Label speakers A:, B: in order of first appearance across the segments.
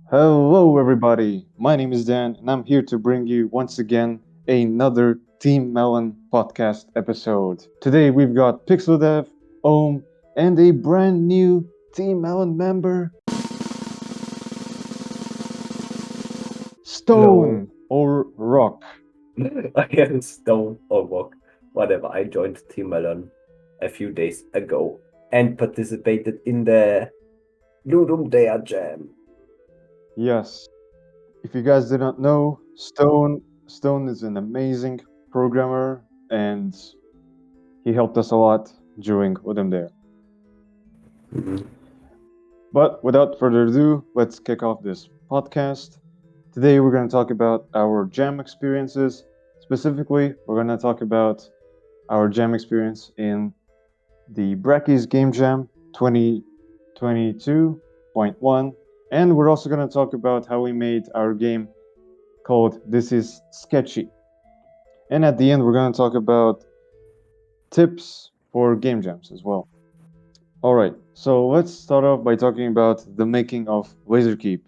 A: Hello, everybody. My name is Dan, and I'm here to bring you once again another Team Melon podcast episode. Today, we've got PixelDev, Ohm, and a brand new Team Melon member,
B: Hello,
A: Stone or Rock.
B: I am Stone or Rock, whatever. I joined Team Melon a few days ago and participated in the Ludum Dare Jam.
A: Yes, if you guys did not know, Stone is an amazing programmer, and he helped us a lot during Ludum Dare.
B: Mhm.
A: But without further ado, let's kick off this podcast. Today, we're going to talk about our jam experiences. Specifically, we're going to talk about our jam experience in the Brackeys Game Jam 2022.1. And we're also going to talk about how we made our game called This Is Sketchy. And at the end, we're going to talk about tips for game jams as well. All right, so let's start off by talking about the making of LaserKeep,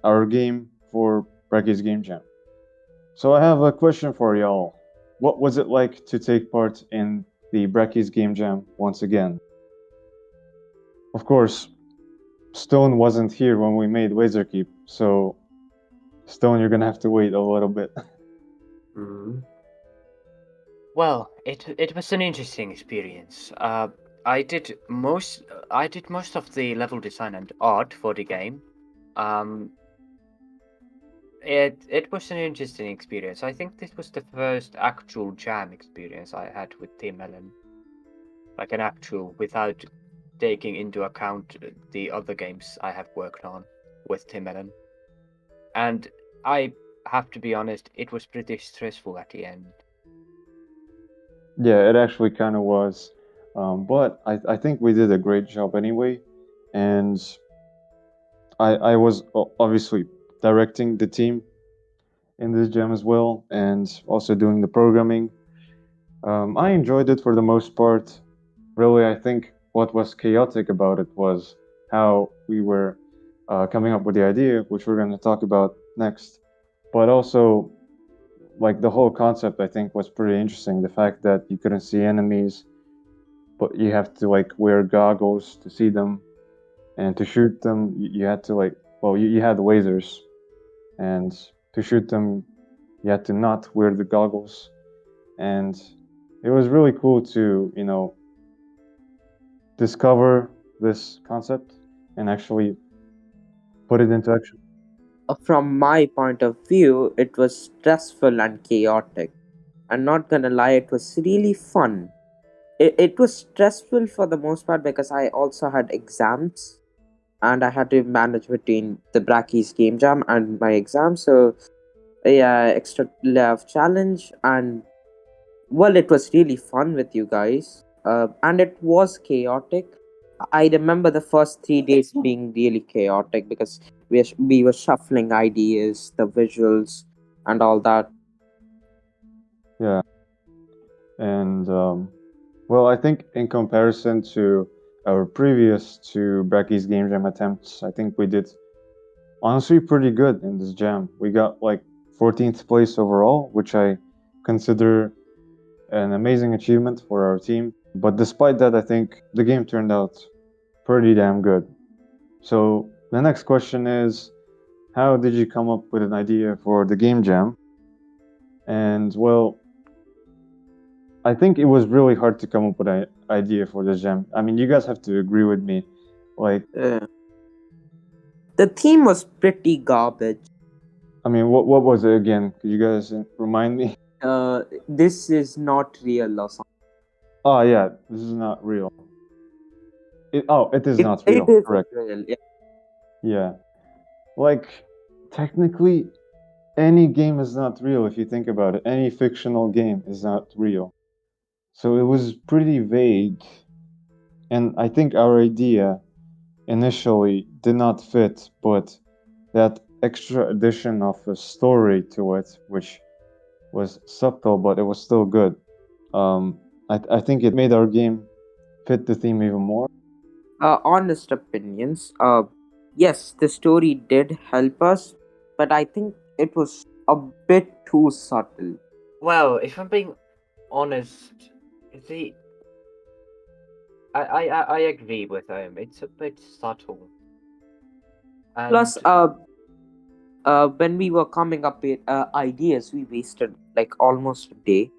A: our game for Brackeys Game Jam. So I have a question for y'all. What was it like to take part in the Brackeys Game Jam once again? Of course, Stone wasn't here when we made LaserKeep, so Stone, you're gonna have to wait a little bit.
B: Mhm.
C: Well, it was an interesting experience. I did most of the level design and art for the game. Um, it was an interesting experience. I think this was the first actual jam experience I had with Team Melon, like an actual without taking into account the other games I have worked on with Team Melon. And I have to be honest, it was pretty stressful at the end.
A: Yeah, it actually kind of was. But I think we did a great job anyway. And I was obviously directing the team in this jam as well, and also doing the programming. I enjoyed it for the most part. Really, I think what was chaotic about it was how we were coming up with the idea, which we're going to talk about next. But also, like the whole concept, I think was pretty interesting. The fact that you couldn't see enemies, but you have to like wear goggles to see them, and to shoot them, you had to like, well, you had lasers, and to shoot them, you had to not wear the goggles, and it was really cool to discover this concept and actually put it into action.
D: From my point of view, it was stressful and chaotic. I'm not gonna lie, it was really fun. It was stressful for the most part because I also had exams and I had to manage between the Brackeys Game Jam and my exam. So, yeah, extra layer of challenge. And, well, it was really fun with you guys. And it was chaotic. I remember the first 3 days being really chaotic because we were shuffling ideas, the visuals, and all that.
A: Yeah, and well, I think in comparison to our previous two Brackeys Game Jam attempts, I think we did honestly pretty good in this jam. We got like 14th place overall, which I consider an amazing achievement for our team. But despite that, I think the game turned out pretty damn good. So the next question is, how did you come up with an idea for the game jam? And well, I think it was really hard to come up with an idea for the jam. I mean, you guys have to agree with me. Like,
D: Uh, the theme was pretty garbage.
A: I mean, what was it again? Could you guys remind me?
D: This is not real or something.
A: Oh yeah, this is not real. It is not
D: It
A: real.
D: isn't
A: Correct.
D: real. Yeah.
A: Yeah. Like, technically, any game is not real if you think about it. Any fictional game is not real. So it was pretty vague. And I think our idea initially did not fit, but that extra addition of a story to it, which was subtle, but it was still good. I think it made our game fit the theme even more.
D: Honest opinions. yes, the story did help us, but I think it was a bit too subtle.
C: Well, if I'm being honest, the I agree with him. It's a bit subtle,
D: Plus,
C: and
D: when we were coming up with ideas, we wasted like almost a day.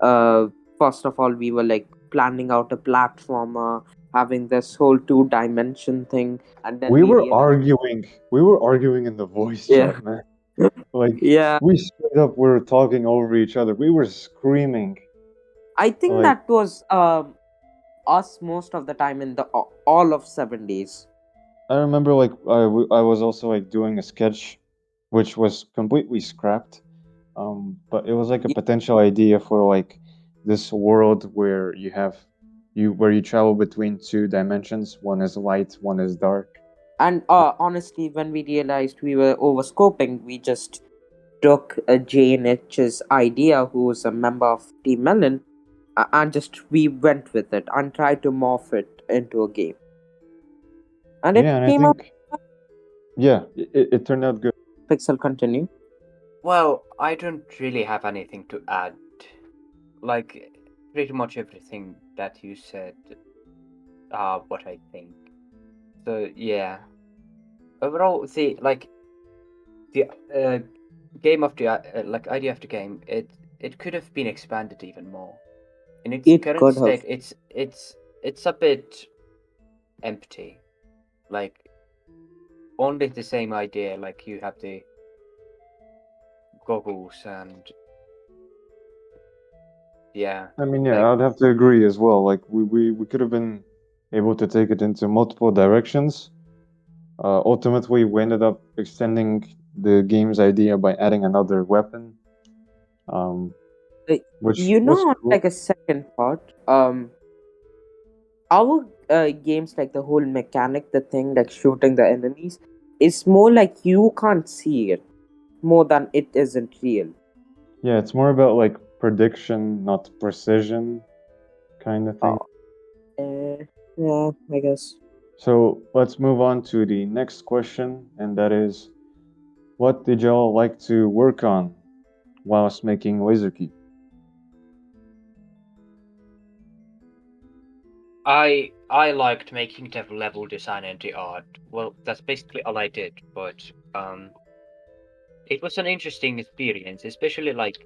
D: Uh, First of all, we were like planning out a platformer, having this whole two-dimension thing, and then
A: We
D: we
A: were
D: realized,
A: arguing. We were arguing in the voice
D: yeah,
A: chat, man. Like
D: yeah.
A: we straight up were talking over each other. We were screaming.
D: I think
A: Like
D: that was us most of the time in the all of 7 days.
A: I remember, like I was also like doing a sketch, which was completely scrapped. But it was like a
D: Yeah.
A: potential idea for like this world where you travel between two dimensions. One is light, one is dark.
D: And honestly, when we realized we were overscoping, we just took JNH's idea, who was a member of Team Melon, and just we went with it and tried to morph it into a game. And
A: Yeah,
D: it
A: and I
D: came out.
A: think yeah, it turned out good.
D: Pixel continue.
C: well, I don't really have anything to add. Like pretty much everything that you said are what I think. So yeah, overall, see, like the game of the like idea of the game, it could have been expanded even more. In its
D: It
C: current
D: could have.
C: state, it's a bit empty. Like only the same idea. Like you have the goggles and yeah,
A: I mean, yeah,
C: like
A: I'd have to agree as well. Like we could have been able to take it into multiple directions. Ultimately, we ended up extending the game's idea by adding another weapon, um,
D: Uh,
A: which
D: You
A: was
D: know,
A: cool.
D: like a second thought. Our games, like the whole mechanic, the thing like shooting the enemies, is more like you can't see it more than it isn't real.
A: Yeah, it's more about like prediction, not precision, kind of thing.
D: Oh, yeah, I guess.
A: So let's move on to the next question, and that is, what did y'all like to work on whilst making LaserKeep?
C: I liked making the level design and the art. Well, that's basically all I did, but it was an interesting experience, especially like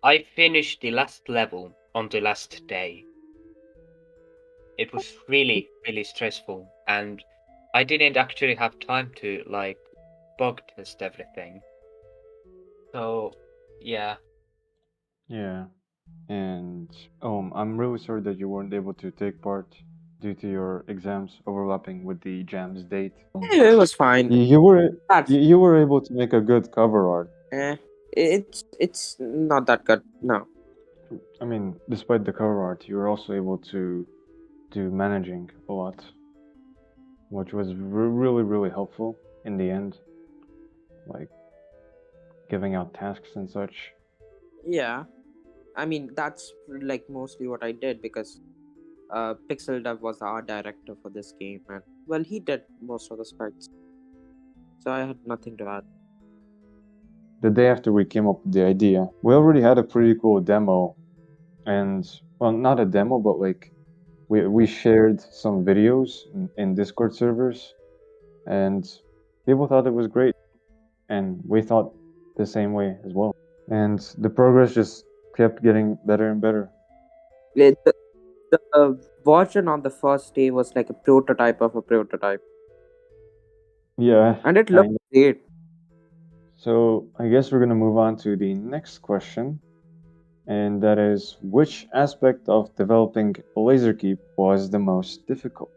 C: I finished the last level on the last day. It was really, really stressful, and I didn't actually have time to like bug test everything. So, yeah.
A: Yeah, and I'm really sorry that you weren't able to take part due to your exams overlapping with the jam's date.
D: Yeah, it was fine.
A: You were
D: That's
A: you were able to make a good cover art.
D: eh. It's not that good. No.
A: I mean, despite the cover art, you were also able to do managing a lot, which was really really helpful in the end, like giving out tasks and such.
D: Yeah, I mean that's like mostly what I did because Pixel Dev was the art director for this game, and well, he did most of the specs, so I had nothing to add.
A: The day after we came up with the idea, we already had a pretty cool demo, and well, not a demo, but like we shared some videos in Discord servers, and people thought it was great, and we thought the same way as well. And the progress just kept getting better and better.
D: The version on the first day was like a prototype of a prototype,
A: Yeah,
D: and it looked
A: kind of.
D: great.
A: So I guess we're gonna move on to the next question, and that is, which aspect of developing LaserKeep was the most difficult?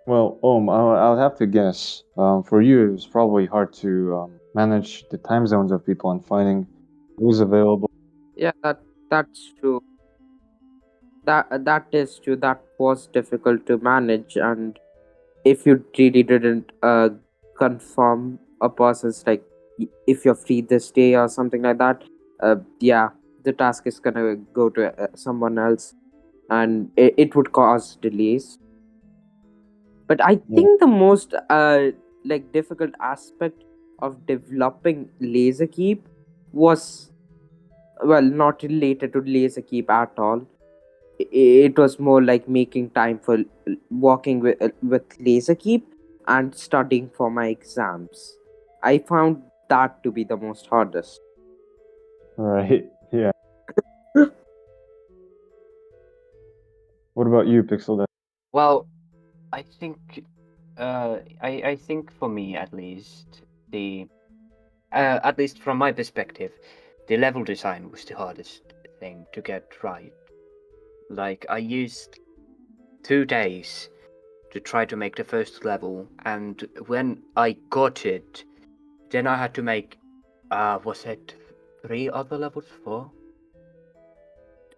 A: Well, I'll have to guess. For you, it was probably hard to manage the time zones of people and finding who's available.
D: Yeah, that's true. That is true. That was difficult to manage, and if you really didn't confirm a person's like if you're free this day or something like that, yeah, the task is gonna go to someone else, and it would cause delays. But I
A: Yeah,
D: think the most difficult aspect of developing LaserKeep was, well, not related to LaserKeep at all. It was more like making time for walking with LaserKeep and studying for my exams. I found that to be the most hardest.
A: Right. Yeah. What about you, Pixel? Dad?
C: Well, I think, I think for me at least, at least from my perspective, the level design was the hardest thing to get right. Like, I used 2 days to try to make the first level, and when I got it, then I had to make, was it 3 other levels? 4?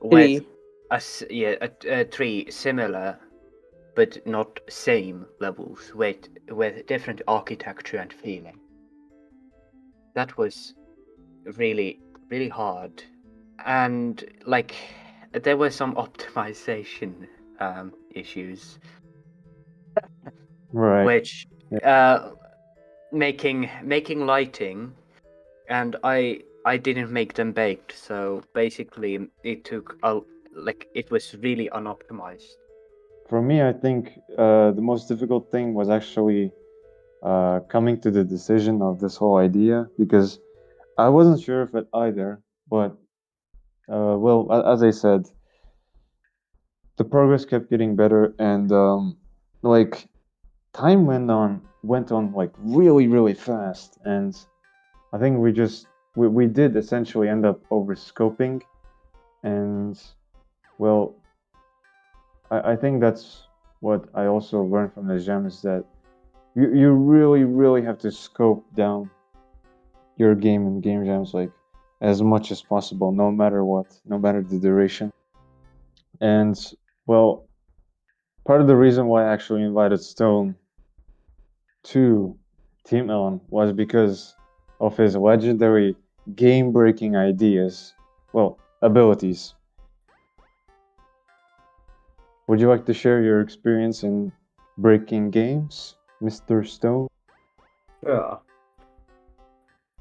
C: With
D: 3.
C: three similar but not same levels with different architecture and feeling. That was really really hard, and like there were some optimization issues,
A: Right.
C: which
A: Yeah.
C: making lighting, and I didn't make them baked, so basically it took it was really unoptimized.
A: For me, I think the most difficult thing was actually coming to the decision of this whole idea because I wasn't sure of it either. But well, as I said, the progress kept getting better, and like time went on like really fast, and I think we did essentially end up overscoping, and well, I think that's what I also learned from the gem is that you really have to scope down your game in game jams like as much as possible, no matter what, no matter the duration. And well, part of the reason why I actually invited Stone to Team Melon was because of his legendary game-breaking ideas, well, abilities. Would you like to share your experience in breaking games, Mr. Stone?
B: Yeah.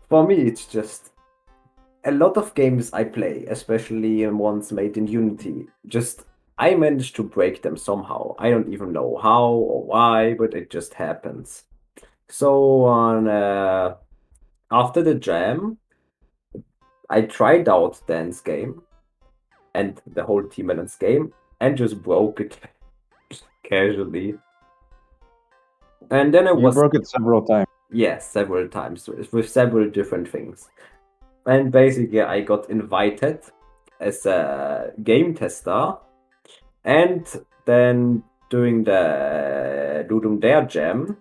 B: For me, it's just a lot of games I play, especially ones made in Unity. Just I managed to break them somehow. I don't even know how or why, but it just happens. So on after the jam, I tried out Dan's game and the whole Team Melon's game and just broke it casually. And then I
A: You
B: was,
A: broke it several times.
B: yes, several times with several different things. And basically, I got invited as a game tester. And then during the Ludum Dare Jam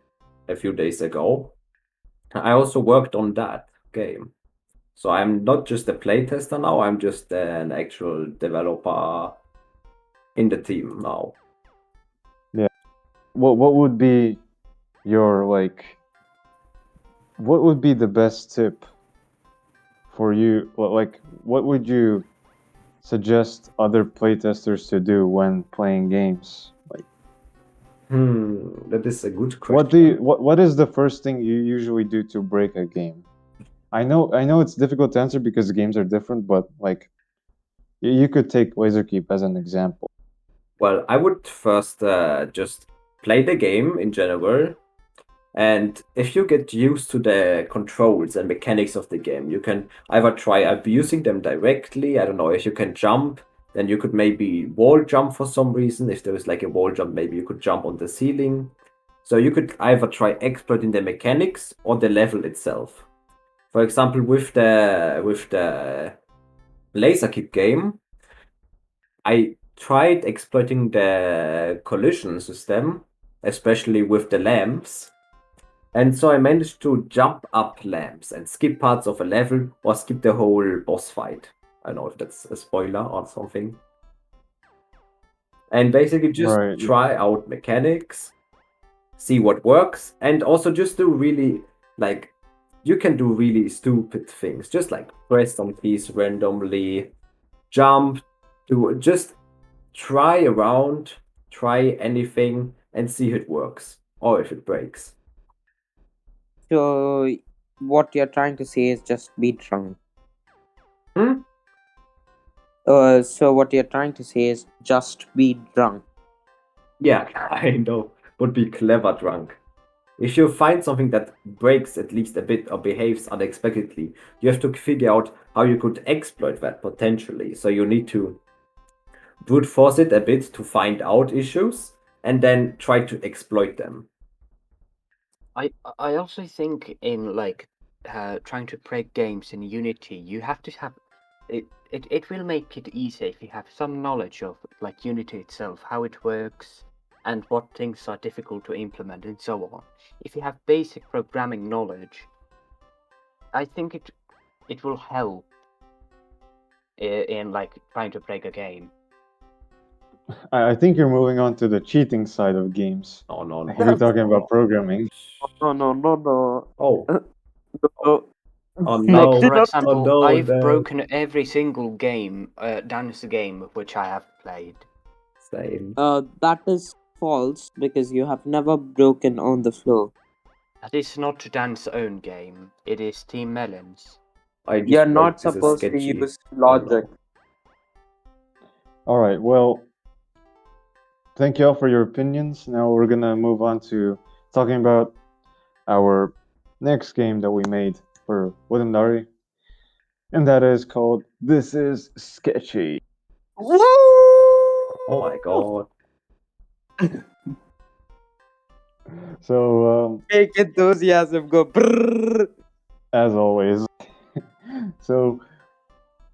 B: a few days ago, I also worked on that game. So I'm not just a playtester now, I'm just an actual developer in the team now.
A: Yeah. What would be your like what would be the best tip for you? Like what would you suggest other playtesters to do when playing games? Like
B: That is a good
A: what
B: question.
A: do you what is the first thing you usually do to break a game? I know it's difficult to answer because the games are different, but like you could take LaserKeep as an example.
B: Well, I would first just play the game in general. And if you get used to the controls and mechanics of the game, you can either try abusing them directly. I don't know, if you can jump, then you could maybe wall jump for some reason. If there is like a wall jump, maybe you could jump on the ceiling. So you could either try exploiting the mechanics or the level itself. For example, with the LaserKeep game, I tried exploiting the collision system, especially with the lamps. And so I managed to jump up lamps and skip parts of a level or skip the whole boss fight. I don't know if that's a spoiler or something. And basically just
A: Right.
B: try out mechanics, see what works, and also just do really like you can do really stupid things. Just like press some keys randomly, jump, do just try around, try anything and see if it works or if it breaks.
D: So what you're trying to say is just be drunk.
B: Hmm?
D: So what you're trying to say is just be drunk.
B: Yeah, I know. Would be clever drunk. If you find something that breaks at least a bit or behaves unexpectedly, you have to figure out how you could exploit that potentially. So you need to brute force it a bit to find out issues and then try to exploit them.
C: I also think in like trying to break games in Unity, you have to have it will make it easier if you have some knowledge of like Unity itself, how it works, and what things are difficult to implement, and so on. If you have basic programming knowledge, I think it will help in like trying to break a game.
A: I think you're moving on to the cheating side of games.
B: Oh no,
A: Like, we're talking about programming.
D: No.
B: Oh,
D: No.
B: oh
C: Like
B: no,
C: for
B: oh
C: example,
B: no,
C: I've
B: no.
C: broken every single game, dance game which I have played.
B: Same.
D: That is false because you have never broken on the floor.
C: That is not Dan's own game. It is Team Melon's.
B: I
D: You're
B: just
D: not
B: broke. This is
D: supposed to
B: sketchy.
D: use
B: Oh
D: logic.
B: no.
A: All right, well, thank you all for your opinions. Now we're gonna move on to talking about our next game that we made for Ludum Dare, and that is called This is Sketchy.
D: Woo!
B: Oh my god.
A: So,
D: Make enthusiasm go brrrr.
A: as always, so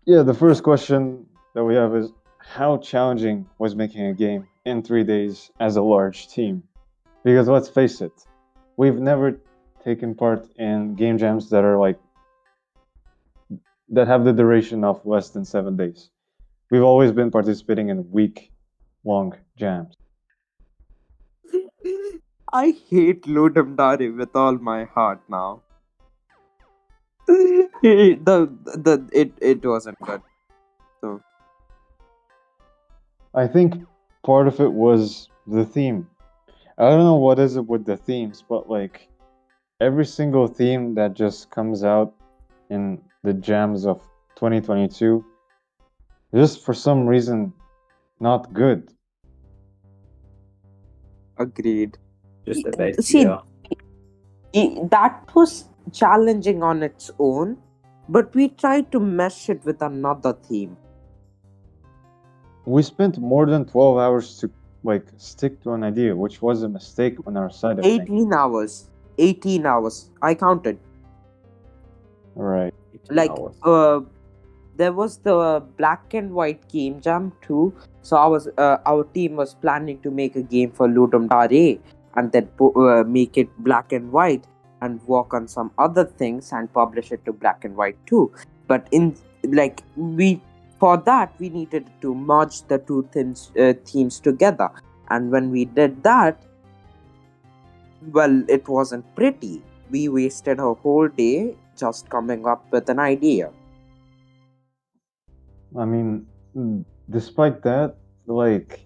A: yeah, the first question that we have is how challenging was making a game in 3 days as a large team? Because let's face it, we've never taken part in game jams that are like that have the duration of less than 7 days. We've always been participating in week-long jams.
D: I hate Ludum Dare with all my heart now. It wasn't good. So
A: I think part of it was the theme. I don't know what is it with the themes, but like every single theme that just comes out in the jams of 2022, just for some reason not good.
D: agreed.
B: Just a bad
D: See,
B: year.
D: that was challenging on its own, but we tried to mesh it with another theme.
A: We spent more than 12 hours to like stick to an idea, which was a mistake on our side of things.
D: 18 hours. 18 hours. I counted.
A: Right.
B: 18
D: Like,
B: hours.
D: there was the black and white game jam too. So our team was planning to make a game for Ludum Dare and then make it black and white and work on some other things and publish it to black and white too. But in like we for that we needed to merge the two themes together. And when we did that, well, it wasn't pretty. We wasted a whole day just coming up with an idea.
A: I mean, despite that, like,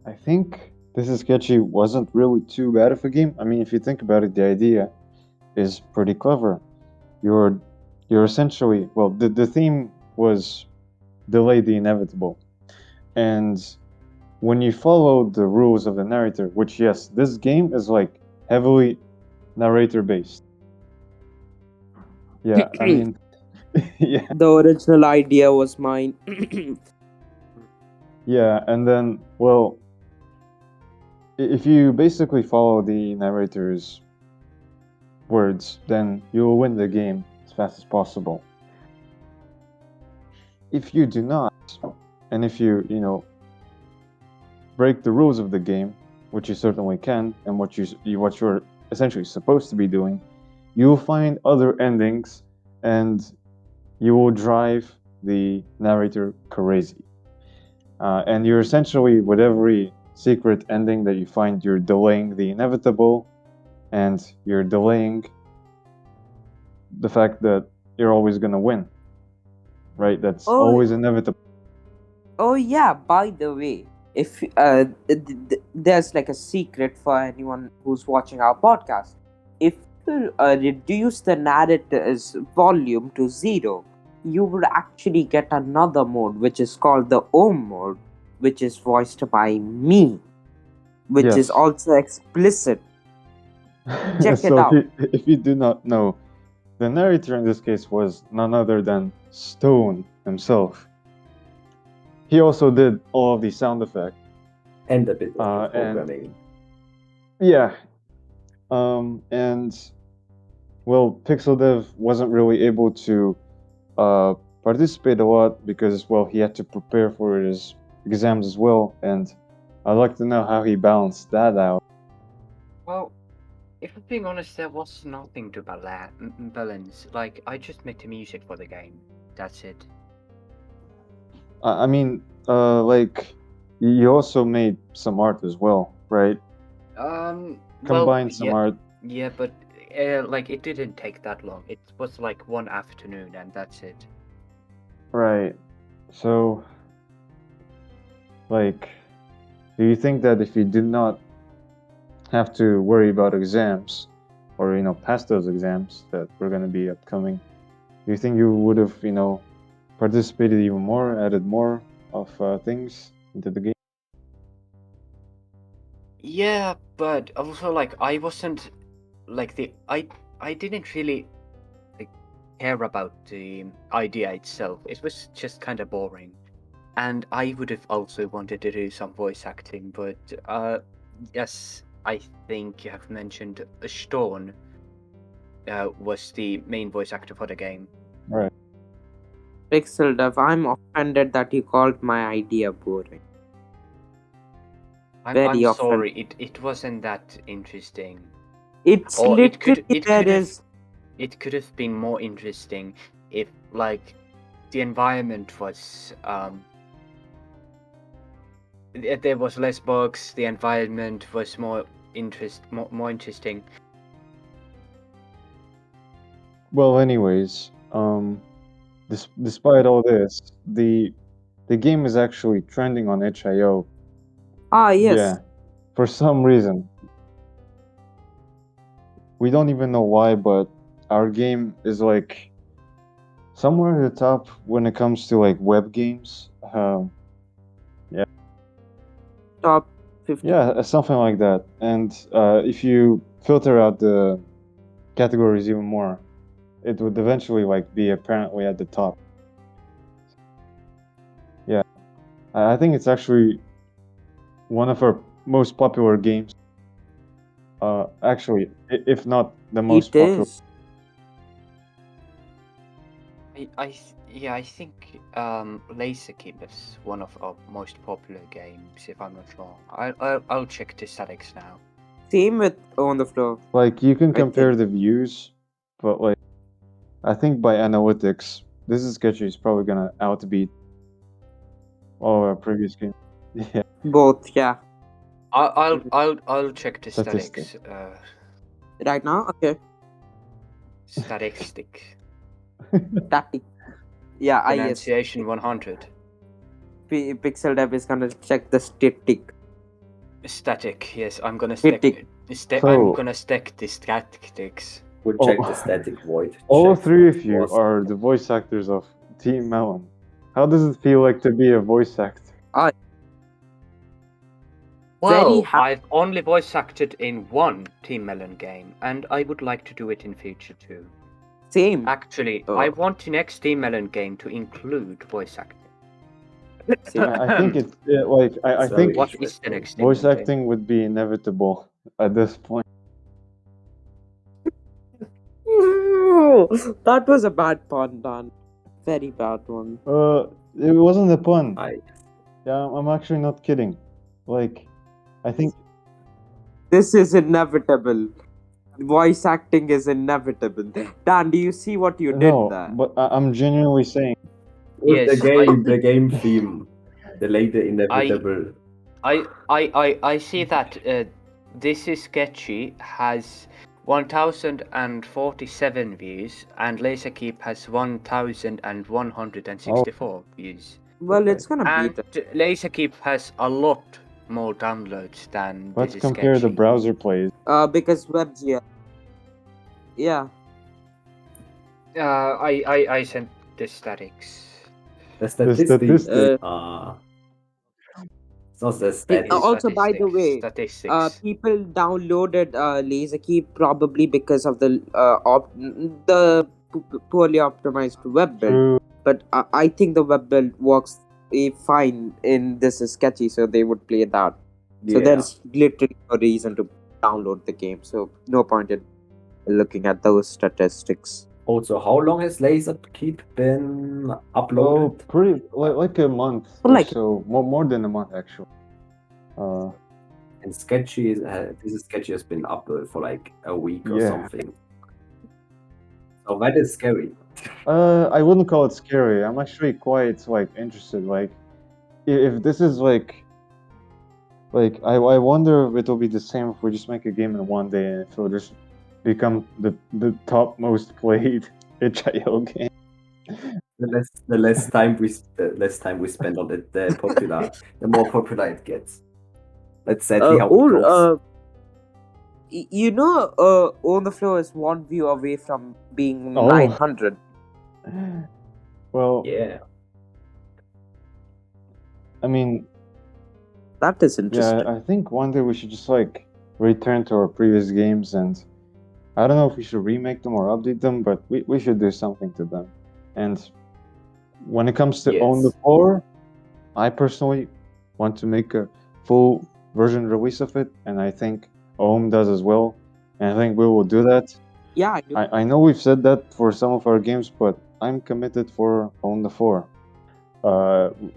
A: I think This is Sketchy wasn't really too bad of a game. I mean, if you think about it, the idea is pretty clever. You're you're essentially well, the theme was delay the inevitable, and when you follow the rules of the narrator, which yes, this game is like heavily narrator based. Yeah, I mean, yeah,
D: The original idea was mine.
A: yeah, and then well, if you basically follow the narrator's words, then you will win the game as fast as possible. If you do not, and if you break the rules of the game, which you certainly can, and what you're essentially supposed to be doing, you will find other endings, and you will drive the narrator crazy. And you're essentially, with every secret ending that you find, you're delaying the inevitable, and you're delaying the fact that you're always gonna win, right? That's
D: Oh,
A: always inevitable.
D: oh yeah. By the way, if there's like a secret for anyone who's watching our podcast. If reduce the narrative's volume to 0, you would actually get another mode which is called the Om mode, which is voiced by me, which is
A: Yes.
D: also explicit. Check it
A: So
D: out.
A: if you do not know, the narrator in this case was none other than Stone himself. He also did all of the sound effects.
B: And a bit of the
A: And
B: programming.
A: yeah, and well, Pixel Dev wasn't really able to participate a lot because, well, he had to prepare for his exams as well, and I'd like to know how he balanced that out.
C: Well, if I'm being honest, there was nothing to balance. Like, I just made the music for the game. That's it.
A: I mean, like, you also made some art as well, right? Combined some
C: yeah,
A: art.
C: yeah, but like it didn't take that long. It was like one afternoon, and that's it.
A: Right. So, like, do you think that if you did not have to worry about exams or, pass those exams that were going to be upcoming, do you think you would have, participated even more, added more of things into the game?
C: Yeah, but also like I wasn't like I didn't really like care about the idea itself. It was just kind of boring, and I would have also wanted to do some voice acting, but yes, I think you have mentioned STON was the main voice actor for the game.
A: Right.
D: Pixel Dev, I'm offended that you called my idea boring.
C: I'm
D: Very offended.
C: sorry, it wasn't that interesting.
D: It's
C: Or
D: literally there is.
C: it could have been more interesting if like the environment was there was less bugs, the environment was more interesting.
A: Well, anyways, despite all this, the game is actually trending on itch.io.
D: Ah, yes.
A: Yeah, for some reason. We don't even know why, but our game is like somewhere at the top when it comes to like web games. Yeah.
D: Top 50.
A: Yeah, something like that. And if you filter out the categories even more, it would eventually like be apparently at the top. Yeah, I think it's actually one of our most popular games. Actually, if not the most
D: It
A: popular.
D: is.
C: I think LASERKEEP is one of our most popular games, if I'm not wrong. I'll check the statistics now.
D: Same with On the Floor.
A: Like you can
D: I
A: compare
D: think.
A: the views, but like I think by analytics, this is sketchy is probably gonna outbeat all our previous games. Yeah,
D: Both, yeah.
C: I'll check the
A: statistic.
C: statistics.
D: Right now, okay.
C: Statistic.
D: Static. Yeah, I yes.
C: Pronunciation 100.
D: Pixel Dev is gonna check the static.
C: Static. Yes, I'm gonna
D: Static.
C: I'm gonna stack the statistics.
B: We'll
A: Oh.
B: check the static void.
A: All
B: check
A: three
B: what
A: of you
B: was-
A: are the voice actors of Team Melon. How does it feel like to be a voice actor?
C: Well,
D: happy.
C: I've only voice acted in one Team Melon game, and I would like to do it in future too.
D: Same.
C: Actually, I want the next Team Melon game to include voice acting.
A: I think it's like I
B: It's
A: think
B: very
C: What is the
B: interesting.
C: next Team
A: voice
C: Melon game?
A: acting would be inevitable at this point.
D: That was a bad pun, Dan. Very bad one.
A: It wasn't a pun.
B: I
A: Yeah, I'm actually not kidding. Like, I think
D: This is inevitable. Voice acting is inevitable. Dan, do you see what you
A: no,
D: did there?
A: but I'm genuinely saying
B: with
C: Yes,
B: the game theme, the later inevitable.
C: I see that this is sketchy has 1,047 views and LaserKeep has 1,164 views.
D: Well,
B: Okay.
D: it's gonna
C: And
D: beat it.
C: LaserKeep has a lot more downloads than
A: let's
C: this is
A: compare the
C: sketchy.
A: browser plays.
D: Because WebGL. Yeah.
C: I sent the statics.
B: The
A: statistics.
B: statistics. It's not the
D: Also, by the way,
C: Statistics.
D: people downloaded LaserKeep probably because of the poorly optimized web build.
A: True.
D: But I think the web build works fine in this is sketchy, so they would play that. So
B: Yeah.
D: there's literally no reason to download the game. So no point in looking at those statistics.
B: Also, how long has LaserKeep been
A: Oh,
B: uploaded?
A: pretty like a month or
D: Like-
A: so. More than a month actually.
B: And Sketchy, this is Sketchy has been uploaded for like a week or
A: Yeah.
B: something. So that is scary.
A: I wouldn't call it scary. I'm actually quite like interested. Like, if this is like I wonder if it'll be the same if we just make a game in one day and if it'll just become the top most played HIL game.
B: The less time we spend on it, the more popular it gets. That's sadly how it goes.
D: On the floor is one view away from being
A: Oh.
D: 900.
A: Well,
B: Yeah.
A: I mean,
D: That is interesting.
A: yeah, I think one day we should just like return to our previous games, and I don't know if we should remake them or update them, but we should do something to them. And when it comes to Own the
B: Yes.
A: Floor, I personally want to make a full version release of it, and I think Ohm does as well. And I think we will do that.
D: Yeah, I do.
A: I know we've said that for some of our games, but I'm committed for Own the Floor.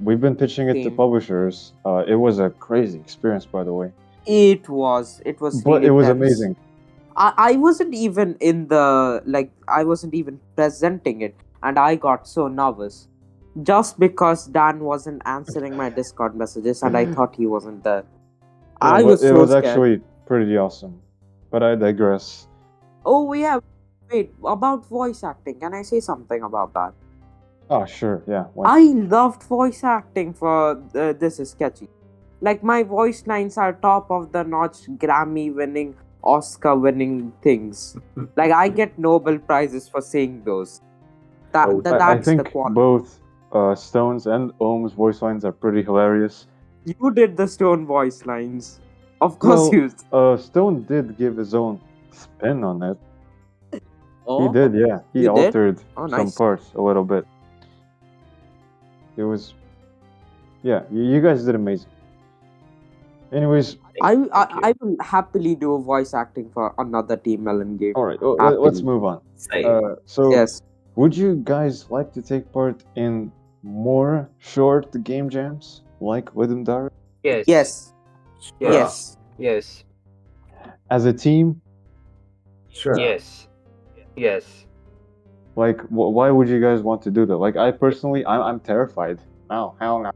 A: We've been pitching it to
D: Same.
A: publishers. It was a crazy experience, by the way.
D: It was. It was.
A: But
D: really
A: it was
D: tense.
A: amazing.
D: I wasn't even in the I wasn't even presenting it, and I got so nervous, just because Dan wasn't answering my Discord messages, and I thought he wasn't there. I was
A: It
D: so
A: was
D: scared.
A: actually pretty awesome. But I digress.
D: Oh yeah, wait, about voice acting. Can I say something about that?
A: Oh, sure, yeah.
D: I loved voice acting for This Is Sketchy. Like, my voice lines are top of the notch, Grammy winning, Oscar winning things. Like, I get Nobel Prizes for saying those.
B: Oh,
D: That's
A: I
D: the
A: think
D: quality.
A: both Stone's and Ohm's voice lines are pretty hilarious.
D: You did the Stone voice lines. Of course you.
A: Stone did give his own spin on it.
D: Oh,
A: He did, yeah. He
D: you did?
A: altered
D: Oh,
A: some
D: nice.
A: parts a little bit. It was, yeah. You guys did amazing. Anyways,
D: I
B: Thank
D: will happily do voice acting for another Team Melon game.
A: all right.
D: Happily.
A: Let's move on.
B: Same.
A: So,
D: Yes.
A: would you guys like to take part in more short game jams like Ludum Dare
C: Yes.
D: Yes.
B: Sure.
D: Yes.
C: Yes.
A: as a team?
B: Sure.
C: Yes. Yes.
A: Like, why would you guys want to do that? Like, I personally, I'm terrified. Oh, hell no.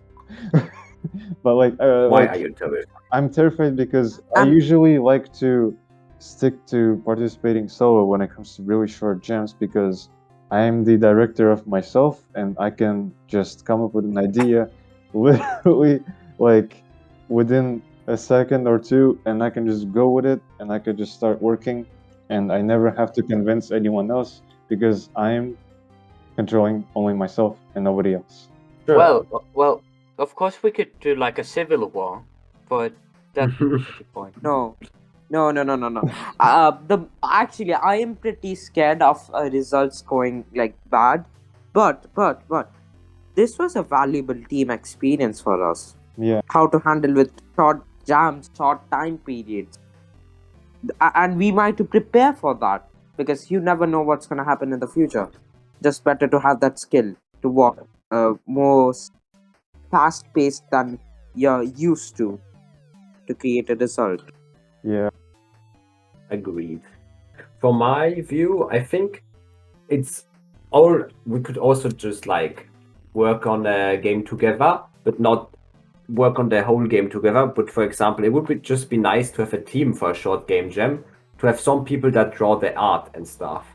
A: But like,
B: Why are you terrified?
A: I'm terrified because I usually like to stick to participating solo when it comes to really short jams because I am the director of myself and I can just come up with an idea literally like within a second or two and I can just go with it and I could just start working and I never have to convince anyone else because I'm controlling only myself and nobody else.
B: Sure.
C: Well, of course we could do like a civil war, but that's the point.
D: No. Actually, I am pretty scared of results going like bad, but this was a valuable team experience for us.
A: Yeah.
D: How to handle with short jams, short time periods, and we might to prepare for that because you never know what's gonna happen in the future. Just better to have that skill to work more fast-paced than you're used to create a result.
A: Yeah.
B: Agreed. From my view, I think it's all we could also just like work on a game together, but not work on the whole game together. But for example, it would just be nice to have a team for a short game jam, to have some people that draw the art and stuff,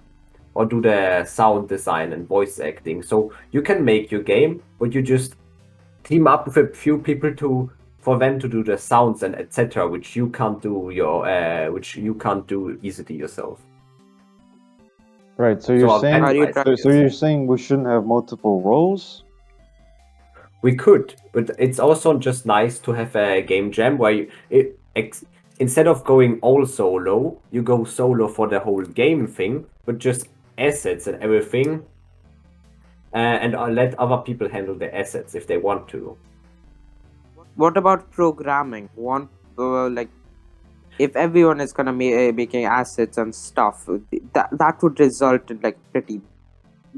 B: or do the sound design and voice acting. So you can make your game, but you just team up with a few people for them to do the sounds and etc., which you can't do easily yourself.
A: Right. So
B: So
A: you're
B: our
A: saying
D: Are you
B: bandwidth
D: trying?
A: so you're saying we shouldn't have multiple roles?
B: we could, but it's also just nice to have a game jam where instead of going all solo, you go solo for the whole game thing, but just assets and everything, and let other people handle the assets if they want to.
D: What about programming? Like if everyone is gonna making assets and stuff, that would result in like pretty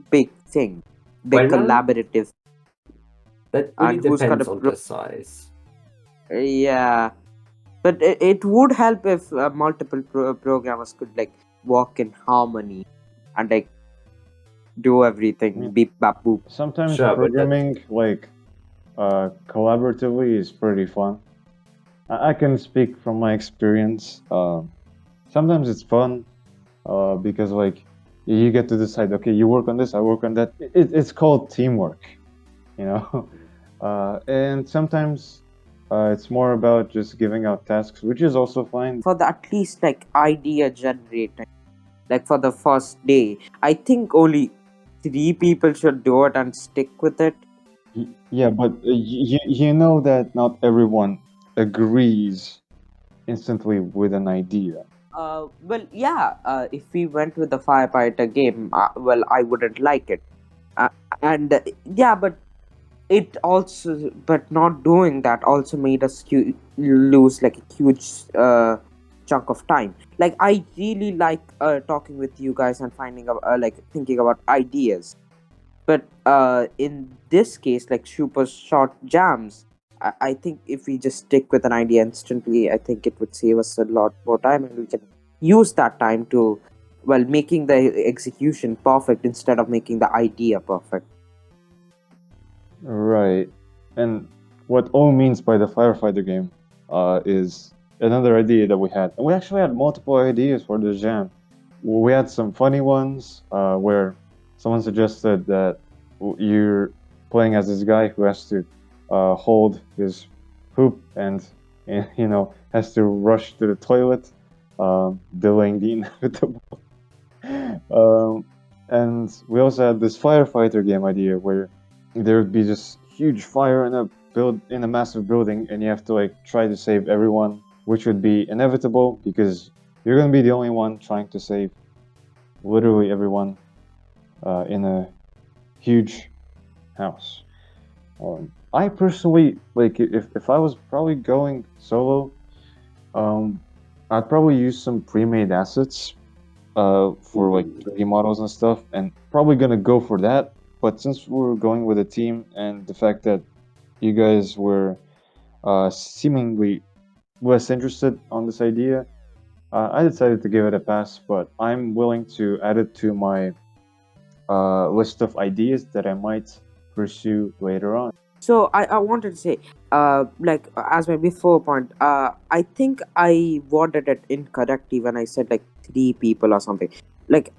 D: big thing, big
B: Well,
D: collaborative,
B: that really
D: and who's gonna
B: depends on the size.
D: yeah. But it would help if multiple programmers could like work in harmony and like do everything
A: Yeah.
D: beep bap boop.
A: Sometimes
B: Sure, but that
A: programming like collaboratively is pretty fun. I can speak from my experience. Sometimes it's fun because like you get to decide. Okay, you work on this, I work on that. It's called teamwork, you know. And sometimes it's more about just giving out tasks, which is also fine.
D: For the at least like idea generating, like for the first day, I think only 3 people should do it and stick with it.
A: Yeah, but you know that not everyone agrees instantly with an idea.
D: Well, yeah. If we went with the firefighter game, well, I wouldn't like it. And yeah, but it also, but not doing that also made us lose like a huge chunk of time. Like I really like talking with you guys and finding out, like thinking about ideas. But in this case, like super short jams, I think if we just stick with an idea instantly, I think it would save us a lot more time, and we can use that time to, well, making the execution perfect instead of making the idea perfect.
A: Right. And what O means by the firefighter game is another idea that we had. And we actually had multiple ideas for the jam. We had some funny ones where someone suggested that you're playing as this guy who has to hold his poop and, you know, has to rush to the toilet, delaying the inevitable. And we also had this firefighter game idea where there would be this huge fire in a massive building, and you have to like try to save everyone, which would be inevitable because you're gonna be the only one trying to save literally everyone in a huge house. I personally like if I was probably going solo, I'd probably use some pre-made assets for like 3D models and stuff, and probably gonna go for that. But since we're going with a team, and the fact that you guys were seemingly less interested on this idea, I decided to give it a pass. But I'm willing to add it to my list of ideas that I might pursue later on.
D: So I wanted to say, like as my before point, I think I worded it incorrectly when I said like 3 people or something. Like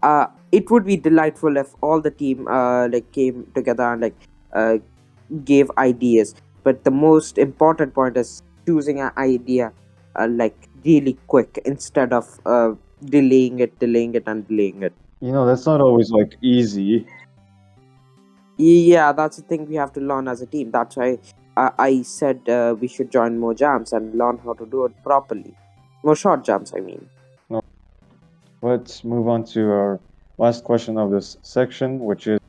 D: it would be delightful if all the team like came together and like uh, gave ideas. But the most important point is choosing an idea like really quick instead of delaying it, and delaying it.
A: You know, that's not always like easy.
D: Yeah, that's the thing we have to learn as a team. That's why I said we should join more jams and learn how to do it properly. More short jams, I mean.
A: Let's move on to our last question of this section, which is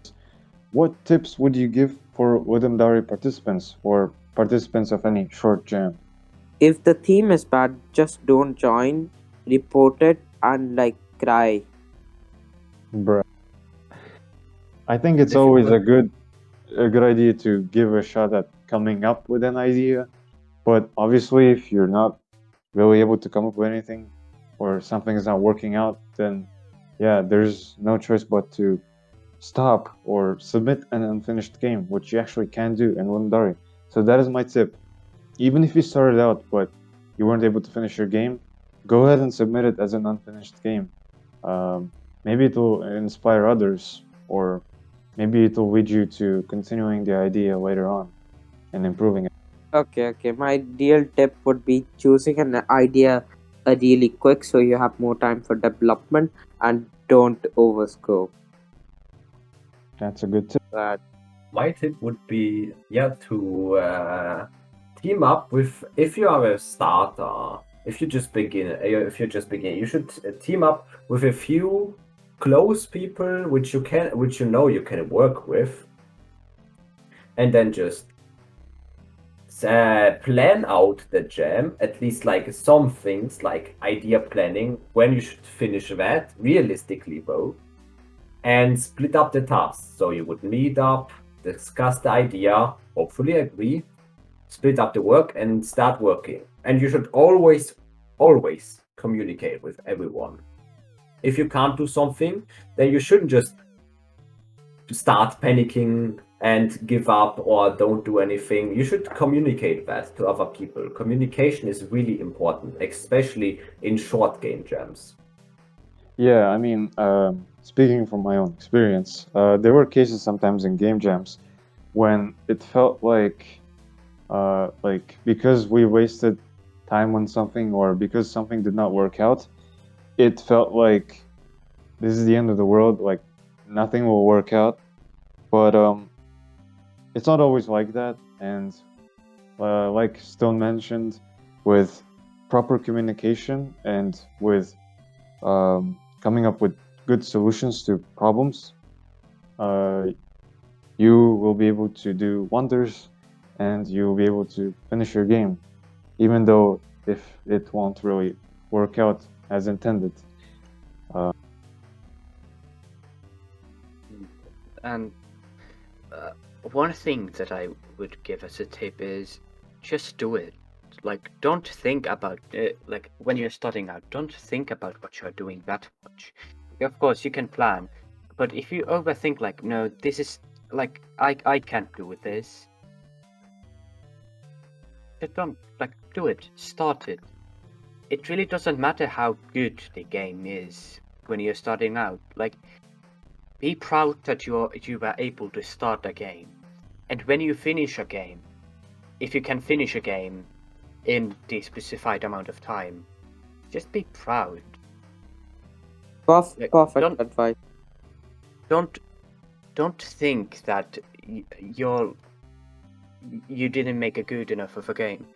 A: what tips would you give for Ludum Dare participants or participants of any short jam?
D: If the theme is bad, just don't join, report it, and like cry.
A: Bruh. I think it's
B: If you
A: always
B: put-
A: a good idea to give a shot at coming up with an idea, but obviously if you're not really able to come up with anything or something is not working out, then yeah, there's no choice but to stop or submit an unfinished game, which you actually can do in Ludum Dare. So that is my tip. Even if you started out but you weren't able to finish your game, go ahead and submit it as an unfinished game. Maybe it will inspire others, or maybe it will lead you to continuing the idea later on and improving it.
D: Okay. My real tip would be choosing an idea really quick so you have more time for development, and don't overscope.
A: That's a good tip.
D: That
B: My tip would be to team up with, if you are a starter, if you're just beginning, you should team up with a few close people which you know you can work with, and then just plan out the jam, at least like some things like idea planning, when you should finish that realistically though, and split up the tasks. So you would meet up, discuss the idea, hopefully agree, split up the work, and start working. And you should always communicate with everyone. If you can't do something, then you shouldn't just start panicking and give up or don't do anything. You should communicate that to other people. Communication is really important, especially in short game jams.
A: Yeah, I mean, speaking from my own experience, there were cases sometimes in game jams when it felt like because we wasted time on something or because something did not work out, it felt like this is the end of the world, like nothing will work out. But it's not always like that, and like Stone mentioned, with proper communication and with coming up with good solutions to problems, you will be able to do wonders, and you'll be able to finish your game, even though if it won't really work out as intended.
C: And one thing that I would give as a tip is just do it. Like, don't think about like when you're starting out, don't think about what you're doing that much. Of course, you can plan, but if you overthink, like, no, this is like I can't do this. Just don't, like, do it. Start it. It really doesn't matter how good the game is when you're starting out. Like, be proud that you were able to start a game, and when you finish a game, if you can finish a game in the specified amount of time, just be proud. Like,
D: perfect advice.
C: Don't think that you didn't make a good enough of a game.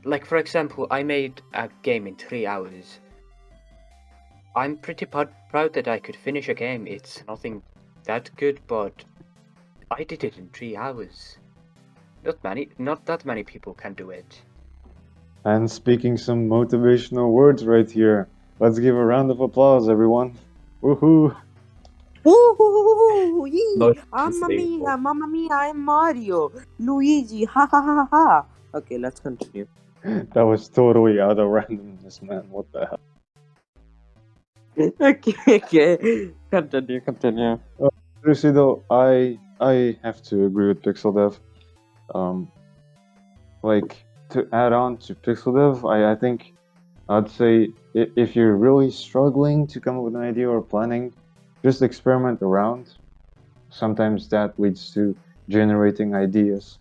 C: Like, for example, I made a game in 3 hours. I'm pretty proud that I could finish a game. It's nothing that good, but I did it in 3 hours. Not that many people can do it.
A: And speaking some motivational words right here. Let's give a round of applause, everyone. Woohoo!
D: Woohoo!
B: No,
D: Mamma mia, I'm Mario. Luigi, ha ha ha ha. Okay, let's continue.
A: That was totally out of randomness, man. What the hell?
D: Okay. Continue.
A: Seriously though, I have to agree with Pixel Dev. Like, to add on to Pixel Dev, I think I'd say if you're really struggling to come up with an idea or planning, just experiment around. Sometimes that leads to generating ideas.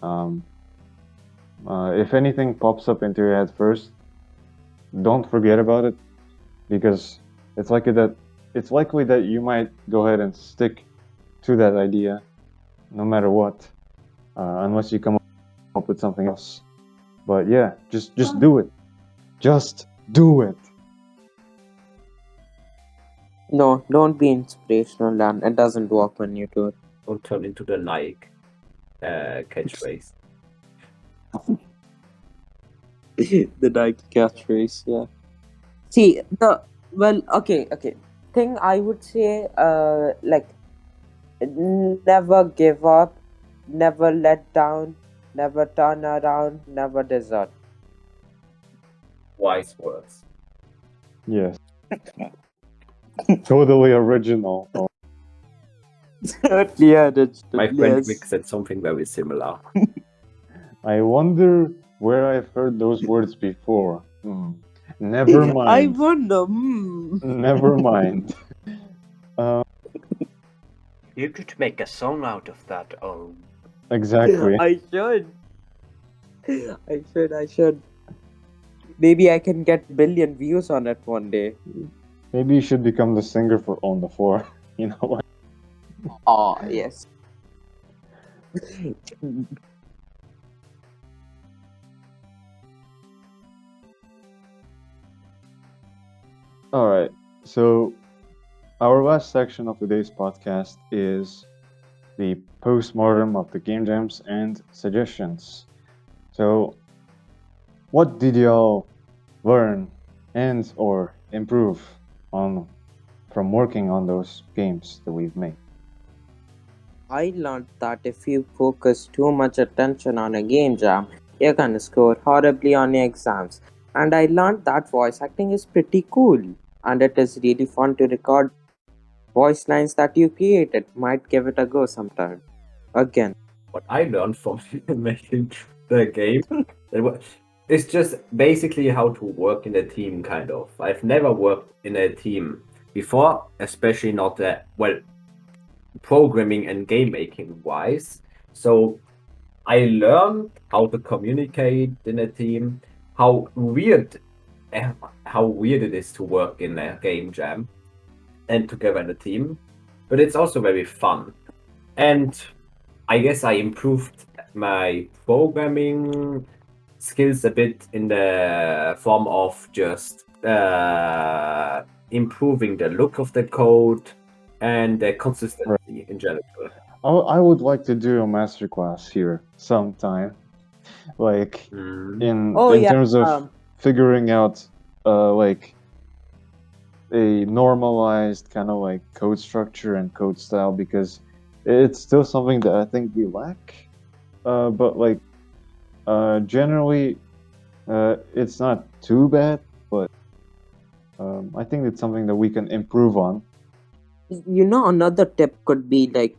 A: If anything pops up into your head first, don't forget about it, because it's likely that you might go ahead and stick to that idea, no matter what, unless you come up with something else. But yeah, just do it. Just do it.
D: No, don't be inspirational, Dan. It doesn't work when you do it.
B: Don't turn into the Nike catchphrase.
D: The Nike catchphrase, yeah. See, okay. Thing I would say, like, never give up, never let down, never turn around, never desert.
B: Wise words.
A: Yes. Totally original.
D: Yeah, that's
B: My friend Vic said something very similar.
A: I wonder where I've heard those words before. Never mind.
D: I wonder.
A: Never mind.
C: You could make a song out of that. Oh,
A: Exactly.
D: I should. Maybe I can get billion views on it one day.
A: Maybe you should become the singer for On the Floor. You know what?
D: Oh, yes.
A: All right. So our last section of today's podcast is the postmortem of the game jams and suggestions. So, what did y'all learn and or improve on from working on those games that we've made?
D: I learned that if you focus too much attention on a game jam, you're gonna score horribly on your exams. And I learned that voice acting is pretty cool. And it is really fun to record voice lines that you created. Might give it a go sometime. Again.
B: What I learned from making the game it's just basically how to work in a team, kind of. I've never worked in a team before, especially not that well programming and game making wise. So I learned how to communicate in a team, how weird how weird it is to work in a game jam and together in a team, but it's also very fun. And I guess I improved my programming skills a bit in the form of just improving the look of the code and the consistency in general.
A: I would like to do a masterclass here sometime, like
D: Oh,
A: in
D: yeah.
A: terms of figuring out like a normalized kind of like code structure and code style, because it's still something that I think we lack. But like generally, it's not too bad, but I think it's something that we can improve on.
D: Another tip could be like,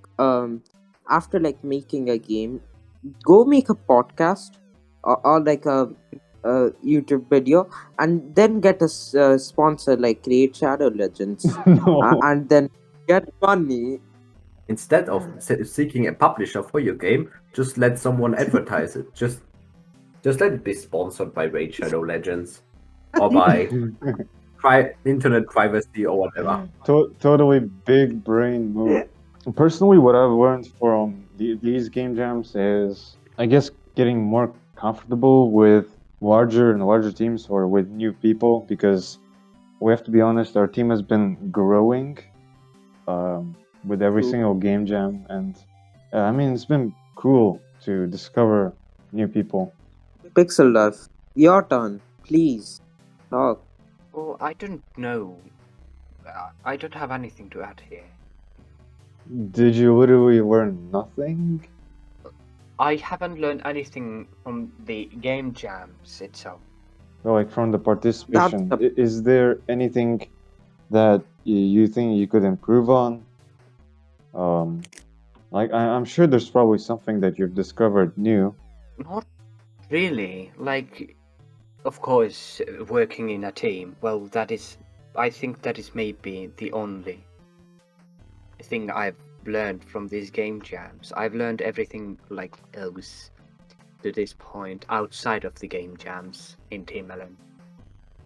D: after like making a game, go make a podcast or like a YouTube video, and then get a sponsor like Create Shadow Legends,
A: No.
D: and then get money.
B: Instead of seeking a publisher for your game, just let someone advertise it. Just let it be sponsored by Raid Shadow Legends or by internet privacy or whatever.
A: Totally big brain move. Personally, what I've learned from these game jams is, I guess, getting more comfortable with larger and larger teams or with new people, because we have to be honest, our team has been growing with every
D: True.
A: single game jam, and I mean, it's been cool to discover new people.
D: Pixel Love, your turn, please talk.
C: Oh, I don't know. I don't have anything to add here.
A: Did you literally learn nothing?
C: I haven't learned anything from the game jams itself.
A: Or like from the participation, is there anything that you think you could improve on? Like I'm sure there's probably something that you've discovered new.
C: Not really. Like, of course, working in a team. Well, I think that is maybe the only thing I've learned from these game jams. I've learned everything like else to this point outside of the game jams in Team Melon.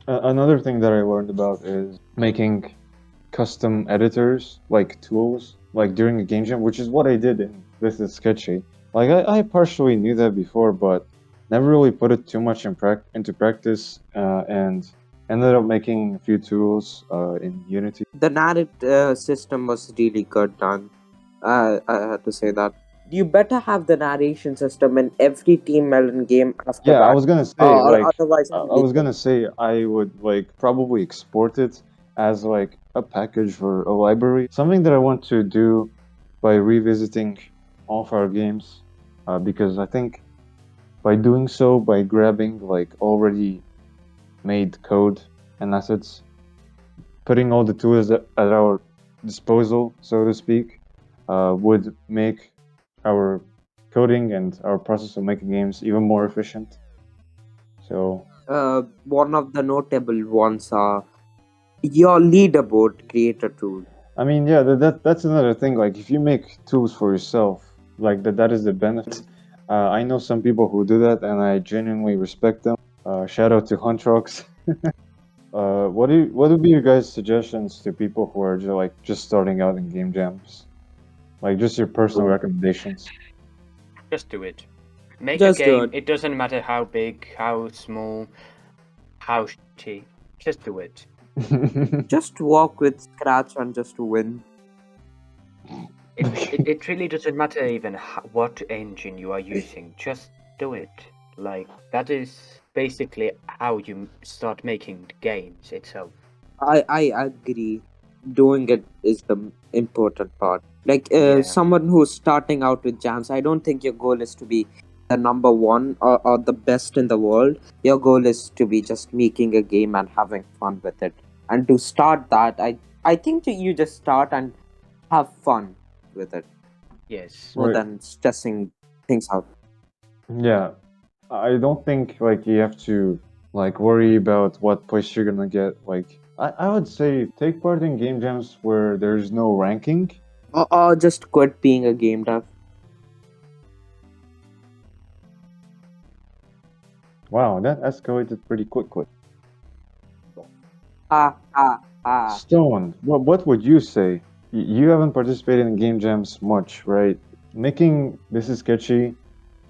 A: Another thing that I learned about is making custom editors, like tools, like during a game jam, which is what I did in This Is Sketchy. Like I partially knew that before, but never really put it too much into practice, and ended up making a few tools in Unity.
D: The narrative system was really good done. I had to say that. You better have the narration system in every Team Melon game after
A: Yeah,
D: that.
A: I was gonna say like
D: Otherwise,
A: I was gonna say I would like probably export it as like a package for a library. Something that I want to do by revisiting all of our games, because I think by doing so, by grabbing like already made code and assets, putting all the tools at our disposal, so to speak, would make our coding and our process of making games even more efficient. So
D: one of the notable ones are your leaderboard creator tool.
A: I mean, yeah, that's another thing. Like, if you make tools for yourself, like that is the benefit. I know some people who do that, and I genuinely respect them. Shout out to Huntrox. what would be your guys' suggestions to people who are just starting out in game jams? Like just your personal recommendations.
C: Just do it. Make
D: Just
C: a
D: do
C: game.
D: it.
C: It doesn't matter how big, how small, how shitty. Just do it.
D: Just walk with scratch and just win.
C: It really doesn't matter even what engine you are using. Just do it. Like, that is basically how you start making games itself.
D: I agree. Doing it is the important part. Like
C: Yeah.
D: someone who's starting out with jams, I don't think your goal is to be the number one or the best in the world. Your goal is to be just making a game and having fun with it. And to start that, I think that you just start and have fun with it
C: Yes.
D: more
A: Right.
D: than stressing things out.
A: Yeah, I don't think like you have to like worry about what place you're gonna get. Like I would say take part in game jams where there's no ranking.
D: Or just quit being a game dev.
A: Wow, that escalated pretty quickly.
D: Ah, ah, ah.
A: Stone, what would you say? You haven't participated in game jams much, right? Making This Is Sketchy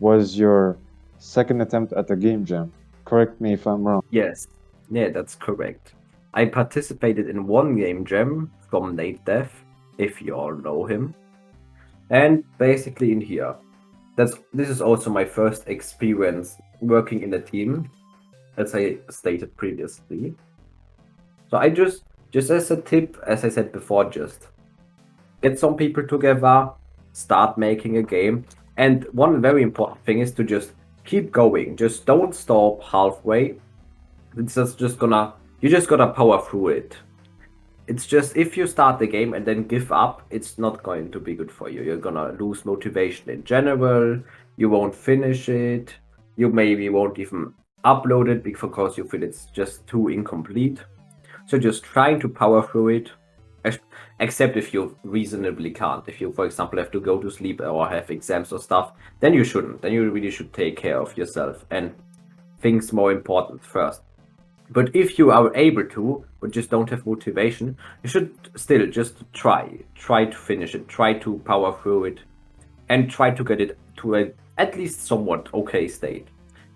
A: was your second attempt at a game jam. Correct me if I'm wrong.
B: Yes, yeah, that's correct. I participated in one game jam from Nate Dev, if you all know him. And basically in here. This is also my first experience working in a team, as I stated previously. So I just as a tip, as I said before, just get some people together, start making a game. And one very important thing is to just keep going. Just don't stop halfway. It's just gonna you just gotta power through it. It's just if you start the game and then give up, it's not going to be good for you. You're gonna lose motivation in general. You won't finish it. You maybe won't even upload it because you feel it's just too incomplete. So just trying to power through it, except if you reasonably can't. If you, for example, have to go to sleep or have exams or stuff, then you shouldn't. Then you really should take care of yourself and things more important first. But if you are able to, but just don't have motivation, you should still just try to finish it, try to power through it, and try to get it to a at least somewhat okay state.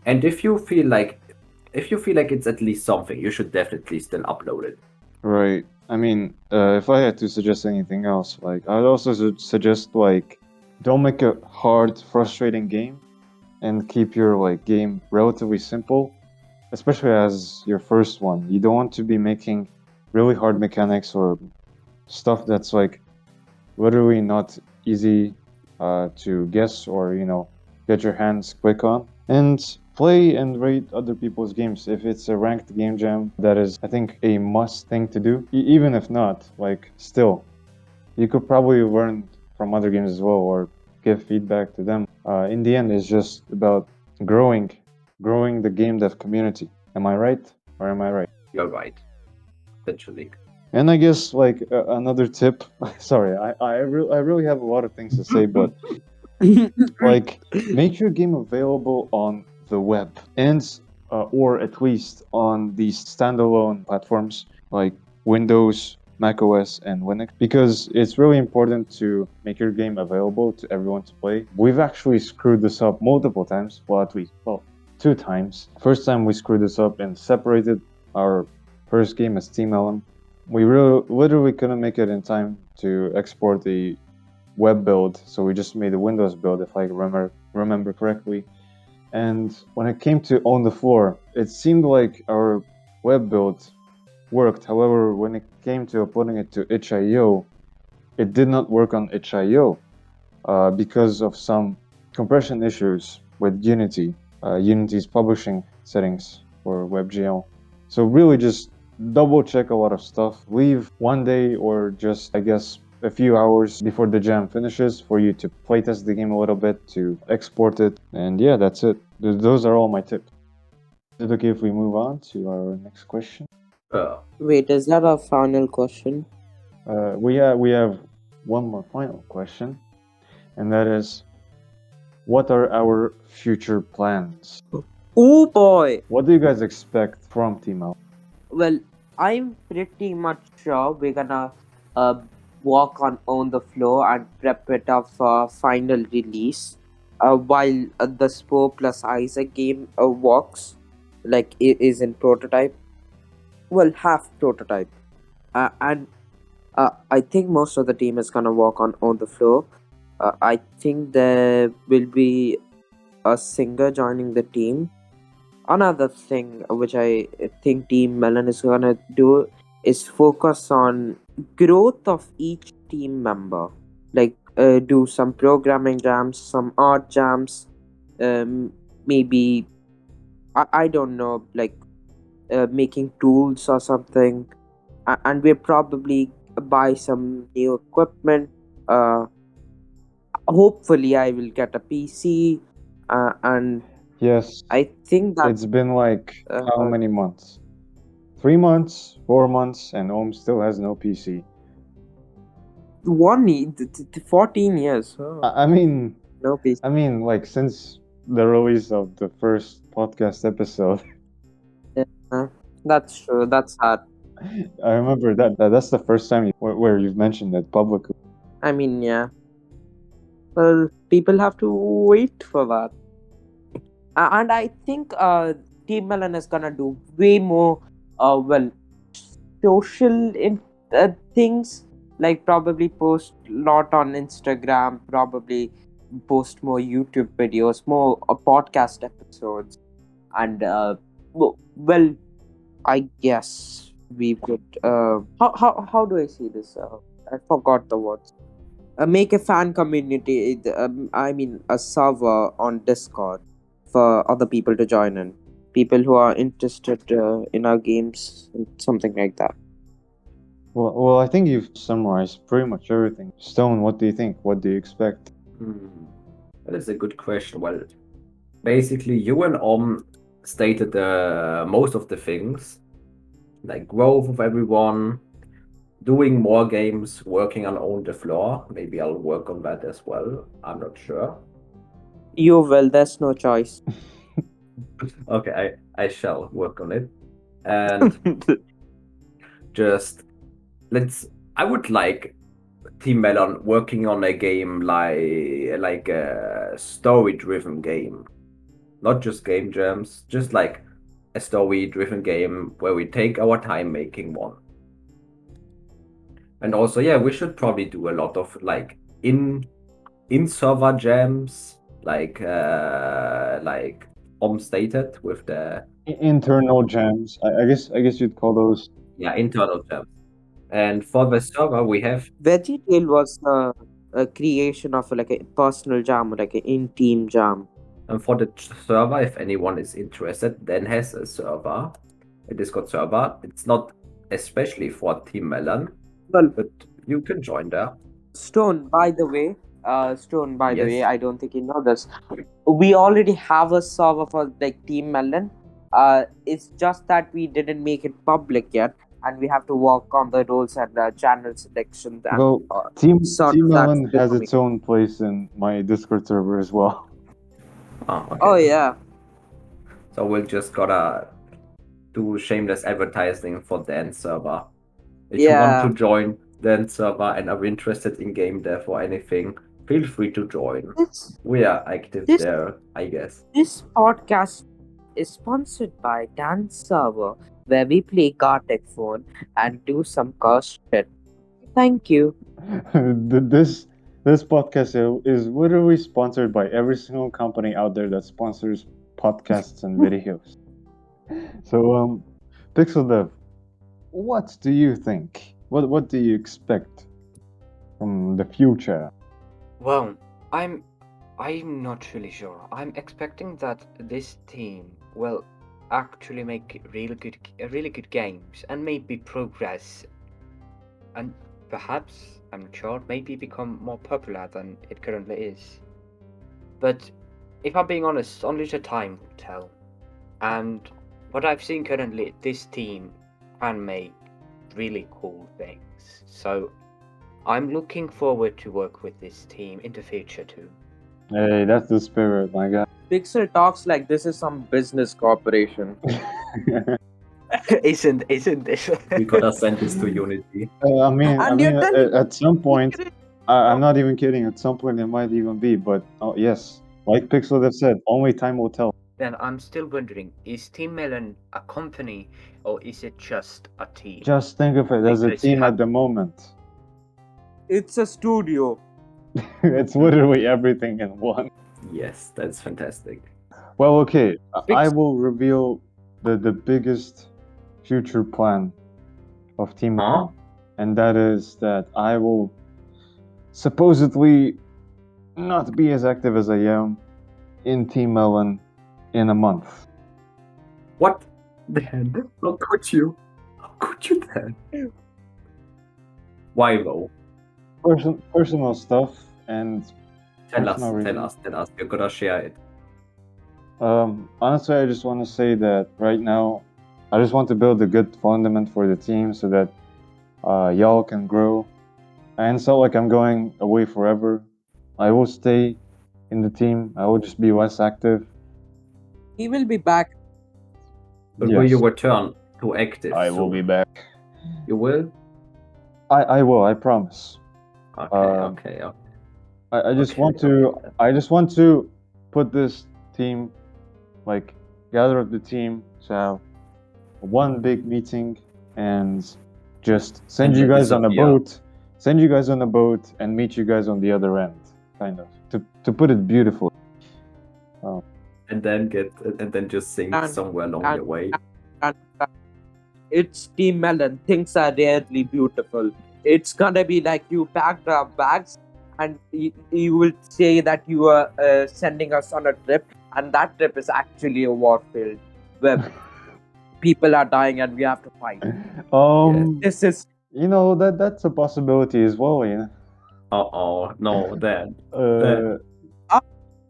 B: And if you feel like it's at least something, you should definitely still upload it.
A: Right. I mean, if I had to suggest anything else, like I'd also suggest like don't make a hard, frustrating game, and keep your like game relatively simple, especially as your first one. You don't want to be making really hard mechanics or stuff that's like literally not easy to guess or get your hands quick on. And play and rate other people's games. If it's a ranked game jam, that is, I think, a must thing to do. Even if not, like, still, you could probably learn from other games as well or give feedback to them. In the end, it's just about growing the game dev community. Am I right? Or am I right?
B: You're right, essentially.
A: And I guess like another tip. Sorry, I really have a lot of things to say, but like make your game available on the web and or at least on these standalone platforms like Windows, Mac OS, and Linux, because it's really important to make your game available to everyone to play. We've actually screwed this up multiple times, well, at least, well, 2 times. First time we screwed this up and separated our first game as Team Melon. We literally couldn't make it in time to export the web build, so we just made a Windows build, if I remember correctly. And when it came to On the Floor, it seemed like our web build worked. However, when it came to uploading it to itch.io, it did not work on itch.io because of some compression issues with Unity, Unity's publishing settings for WebGL. So really just double check a lot of stuff. Leave one day or just, I guess, a few hours before the jam finishes for you to playtest the game a little bit, to export it. And yeah, that's it. Those are all my tips. Is it okay if we move on to our next question?
D: Wait, is that a final question?
A: We have one more final question, and that is, what are our future plans?
D: Oh boy!
A: What do you guys expect from Team L?
D: Well, I'm pretty much sure we're gonna uh, walk on the floor and prep it up for final release. While the Spore plus Isaac game works, like it is in prototype, well, half prototype, and I think most of the team is gonna walk on the floor. I think there will be a singer joining the team. Another thing which I think Team Melon is gonna do is focus on growth of each team member. Like do some programming jams, some art jams, maybe I don't know, like making tools or something. And we'll probably buy some new equipment. Hopefully, I will get a PC, and
A: Yes,
D: I think that
A: it's been like how
D: uh,
A: many months? 3 months, 4 months, and Ohm still has no PC.
D: 14 years. Oh,
A: I mean,
D: no PC.
A: like since the release of the first podcast episode,
D: Yeah, that's true. That's hard.
A: I remember that's the first time where you've mentioned it publicly.
D: I mean, yeah. Well, people have to wait for that. And I think Team Melon is gonna do way more. Well, social things, like probably post lot on Instagram, probably post more YouTube videos, more podcast episodes, and well, I guess we would. How do I see this? I forgot the words. Make a fan community. I mean, a server on Discord for other people to join in. People who are interested in our games, something like that.
A: Well, I think you've summarized pretty much everything. Stone, what do you think? What do you expect?
B: That is a good question. Well, basically, you and stated most of the things, like growth of everyone, doing more games, working on the floor. Maybe I'll work on that as well. I'm not sure.
D: You will. There's no choice.
B: Okay, I shall work on it. And just I would like Team Melon working on a game like a story-driven game, not just game jams, just like a story-driven game where we take our time making one. And also, yeah, we should probably do a lot of like in server jams, like stated with the
A: Internal jams. I guess you'd call those.
B: internal jams. And for the server, we have
D: VeggieTale was a creation of like a personal jam, like an in-team jam.
B: and for the server, if anyone is interested, then has a server, a Discord server. It's not especially for Team Melon,
D: Well,
B: but you can join there.
D: Stone, by the way,
B: Yes.
D: I don't think you know this. We already have a server for like Team Melon. It's just that we didn't make it public yet, and we have to work on the roles and channel selections and
A: Well, Team
D: sort
A: Team
D: of that
A: Melon has
D: before
A: its own place in my Discord server as well.
B: Okay.
D: Oh yeah,
B: So we'll just gotta do shameless advertising for Dan server. If you want to
D: yeah.
B: join Dan server and are interested in game dev or anything, feel free to join.
D: This
B: We are active
D: this
B: there, I guess.
D: this podcast is sponsored by Dance Server, where we play Gartic Phone and do some cursed shit. Thank you.
A: This podcast is literally sponsored by every single company out there that sponsors podcasts and videos. So, Pixel Dev, what do you think? What do you expect from the future?
C: Well, I'm not really sure. I'm expecting that this team will actually make really good games and maybe progress, and perhaps, I'm not sure, maybe become more popular than it currently is. But if I'm being honest, only the time will tell. And what I've seen currently, this team can make really cool things. So I'm looking forward to work with this team in the future too.
A: Hey, that's the spirit, my guy.
D: Pixel talks like this is some business corporation.
C: Isn't this?
B: We gotta send this to Unity.
A: I mean,
D: And you're telling
A: at some point, I'm not even kidding. At some point, it might even be. But oh, yes, like Pixel have said, only time will tell.
C: Then I'm still wondering: is Team Melon a company or is it just a team?
A: Just think of it as a
C: Because you
A: team
C: have-
A: at the moment.
D: it's a studio.
A: It's literally everything in one.
B: Yes, that's fantastic.
A: Well, okay, I
D: Pix-
A: will reveal the biggest future plan of Team Melon, and that is that I will supposedly not be as active as I am in Team Melon in a month.
B: What? Dan, how could you? How could you, Dan? Why though?
A: Personal stuff and
B: Tell us,
A: personal reasons.
B: tell us. You gotta share it.
A: Honestly, I just want to say that right now, I just want to build a good fundament for the team so that y'all can grow. And it's not like I'm going away forever. I will stay in the team. I will just be less active.
D: He will be back.
B: But will you
A: Yes,
B: return to active?
A: I will be
B: soon?
A: back.
B: You will?
A: I will. I promise.
B: Okay,
A: Uh,
B: okay.
A: I just
B: Okay,
A: want to.
B: okay.
A: I just want to put this team, like, gather up the team to have one big meeting and just send
B: And
A: you
B: then
A: guys on a
B: disappear.
A: boat. Send you guys on a boat and meet you guys on the other end, kind of. To put it beautifully.
B: And then just sink
D: And-
B: somewhere along
D: and-
B: the way.
D: And it's Team Melon. Things are rarely beautiful. It's gonna be like you packed our bags and you will say that you are sending us on a trip, and that trip is actually a war field where people are dying and we have to fight. This is
A: You know that's a possibility as well. You know.
B: Oh no, Dan.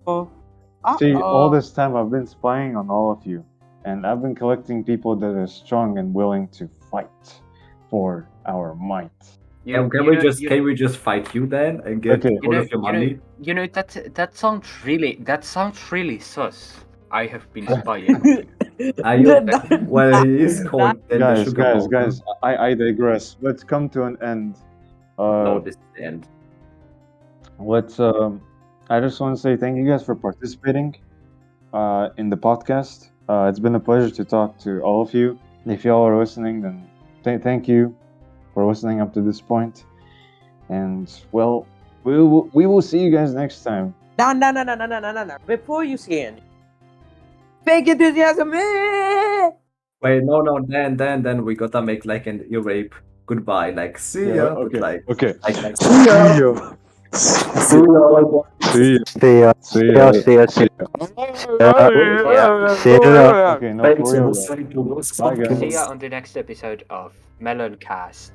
D: oh,
A: See, all this time I've been spying on all of you, and I've been collecting people that are strong and willing to fight for our might.
B: Can we just fight you then and get
A: Okay.
B: all of your money?
C: That sounds really sus. I have been spying on you.
B: Are you? Well, he is called then the
A: Guys,
B: sugar
A: guys,
B: mountain.
A: guys, I digress. Let's come to an end.
B: No, this is the end.
A: Let's. I just want to say thank you guys for participating in the podcast. It's been a pleasure to talk to all of you. If y'all are listening, then thank you for listening up to this point. And well, we will see you guys next time.
D: No. Before you say anything, fake enthusiasm.
B: Wait, no, then we gotta make like an rape goodbye, like see ya, but
A: Okay.
B: like
A: Okay.
B: like
A: See ya. See ya. See ya. See ya. Okay, no, for real, guys. Bye, guys.
C: See ya on the next episode of Melon Cast.